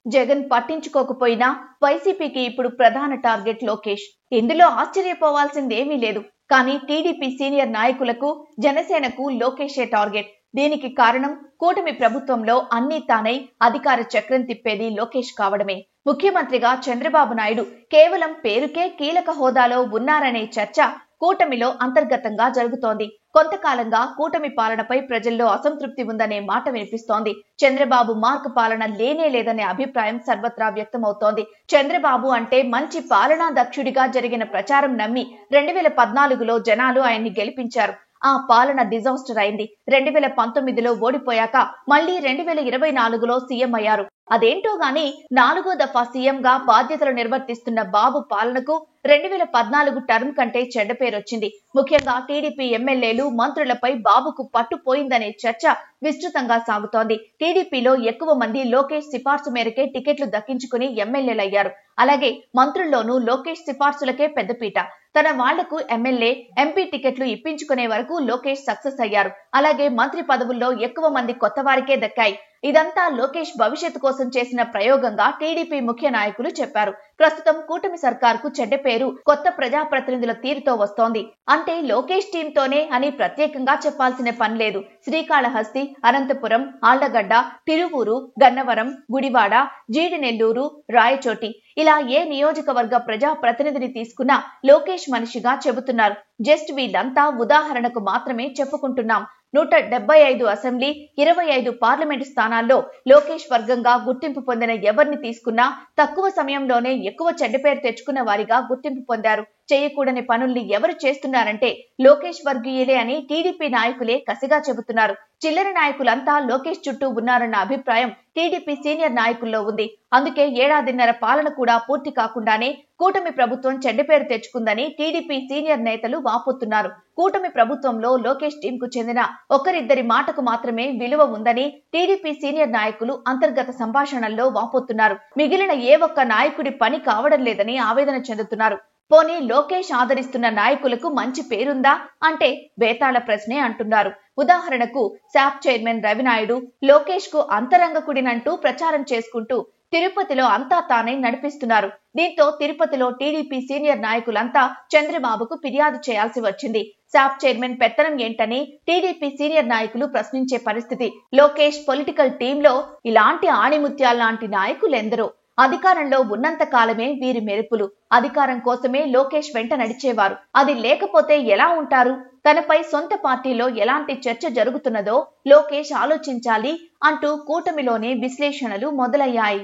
జగన్ పట్టించుకోకపోయినా వైసీపీకి ఇప్పుడు ప్రధాన టార్గెట్ లోకేష్. ఇందులో ఆశ్చర్యపోవాల్సిందేమీ లేదు. కానీ టీడీపీ సీనియర్ నాయకులకు, జనసేనకు లోకేషే టార్గెట్. దీనికి కారణం కూటమి ప్రభుత్వంలో అన్నీ తానై అధికార చక్రం తిప్పేది లోకేష్ కావడమే. ముఖ్యమంత్రిగా చంద్రబాబు నాయుడు కేవలం పేరుకే కీలక హోదాలో ఉన్నారనే చర్చ కూటమిలో అంతర్గతంగా జరుగుతోంది. కొంతకాలంగా కూటమి పాలనపై ప్రజల్లో అసంతృప్తి ఉందనే మాట వినిపిస్తోంది. చంద్రబాబు మార్క్ పాలన లేనే లేదనే అభిప్రాయం సర్వత్రా వ్యక్తమవుతోంది. చంద్రబాబు అంటే మంచి పాలనా దక్షుడిగా జరిగిన ప్రచారం నమ్మి 2014లో జనాలు ఆయన్ని గెలిపించారు. ఆ పాలన డిజాస్టర్ అయింది. 2019లో ఓడిపోయాక మళ్లీ 2024లో సీఎం అయ్యారు. అదేంటో గాని 4వ దఫా సీఎంగా బాధ్యతలు నిర్వర్తిస్తున్న బాబు పాలనకు 2014 టర్మ్ కంటే చెడ్డ పేరొచ్చింది. ముఖ్యంగా టీడీపీ ఎమ్మెల్యేలు, మంత్రులపై బాబుకు పట్టుపోయిందనే చర్చ విస్తృతంగా సాగుతోంది. టీడీపీలో ఎక్కువ మంది లోకేష్ సిఫార్సు మేరకే టికెట్లు దక్కించుకుని ఎమ్మెల్యేలయ్యారు. అలాగే మంత్రుల్లోనూ లోకేష్ సిఫార్సులకే పెద్దపీట. తన వాళ్లకు ఎమ్మెల్యే, ఎంపీ టికెట్లు ఇప్పించుకునే వరకు లోకేష్ సక్సెస్ అయ్యారు. అలాగే మంత్రి పదవుల్లో ఎక్కువ మంది కొత్త వారికే దక్కాయి. ఇదంతా లోకేష్ భవిష్యత్తు కోసం చేసిన ప్రయోగంగా టీడీపీ ముఖ్య నాయకులు చెప్పారు. ప్రస్తుతం కూటమి సర్కార్కు చెడ్డ పేరు కొత్త ప్రజాప్రతినిధుల తీరుతో వస్తోంది. అంటే లోకేష్ టీంతోనే అని ప్రత్యేకంగా చెప్పాల్సిన పని లేదు. శ్రీకాళహస్తి, అనంతపురం, ఆళ్లగడ్డ, తిరువూరు, గన్నవరం, గుడివాడ, జీడినెల్లూరు, రాయచోటి ఇలా ఏ నియోజకవర్గ ప్రజా ప్రతినిధిని తీసుకున్నా లోకేష్ మనిషిగా చెబుతున్నారు. జస్ట్ వీళ్ళంతా ఉదాహరణకు మాత్రమే చెప్పుకుంటున్నాం. 175 అసెంబ్లీ, 25 పార్లమెంటు స్థానాల్లో లోకేష్ వర్గంగా గుర్తింపు పొందిన ఎవరిని తీసుకున్నా తక్కువ సమయంలోనే ఎక్కువ చెడ్డ పేరు తెచ్చుకున్న వారిగా గుర్తింపు పొందారు. చేయకూడని పనుల్ని ఎవరు చేస్తున్నారంటే లోకేష్ వర్గీయులే అని టీడీపీ నాయకులే కసిగా చెబుతున్నారు. చిల్లర నాయకులంతా లోకేష్ చుట్టూ ఉన్నారన్న అభిప్రాయం టీడీపీ సీనియర్ నాయకుల్లో ఉంది. అందుకే ఏడాదిన్నర పాలన కూడా పూర్తి కాకుండానే కూటమి ప్రభుత్వం చెడ్డ పేరు తెచ్చుకుందని టీడీపీ సీనియర్ నేతలు వాపోతున్నారు. కూటమి ప్రభుత్వంలో లోకేష్ టీంకు చెందిన ఒకరిద్దరి మాటకు మాత్రమే విలువ ఉందని టీడీపీ సీనియర్ నాయకులు అంతర్గత సంభాషణల్లో వాపోతున్నారు. మిగిలిన ఏ ఒక్క నాయకుడి పని కావడం లేదని ఆవేదన చెందుతున్నారు. పోనీ లోకేష్ ఆదరిస్తున్న నాయకులకు మంచి పేరుందా అంటే బేతాళ ప్రశ్నే అంటున్నారు. ఉదాహరణకు శాప్ చైర్మన్ రవినాయుడు లోకేష్ కు అంతరంగకుడినంటూ ప్రచారం చేసుకుంటూ తిరుపతిలో అంతా తానే నడిపిస్తున్నారు. దీంతో తిరుపతిలో టీడీపీ సీనియర్ నాయకులంతా చంద్రబాబుకు ఫిర్యాదు చేయాల్సి వచ్చింది. శాప్ చైర్మన్ పెత్తనం ఏంటని టీడీపీ సీనియర్ నాయకులు ప్రశ్నించే పరిస్థితి. లోకేష్ పొలిటికల్ టీంలో ఇలాంటి ఆణిముత్యాల్లాంటి నాయకులెందరో. అధికారంలో ఉన్నంత కాలమే వీరి మెరుపులు. అధికారం కోసమే లోకేష్ వెంట నడిచేవారు. అది లేకపోతే ఎలా ఉంటారు? తనపై సొంత పార్టీలో ఎలాంటి చర్చ జరుగుతున్నదో లోకేష్ ఆలోచించాలి అంటూ కూటమిలోనే విశ్లేషణలు మొదలయ్యాయి.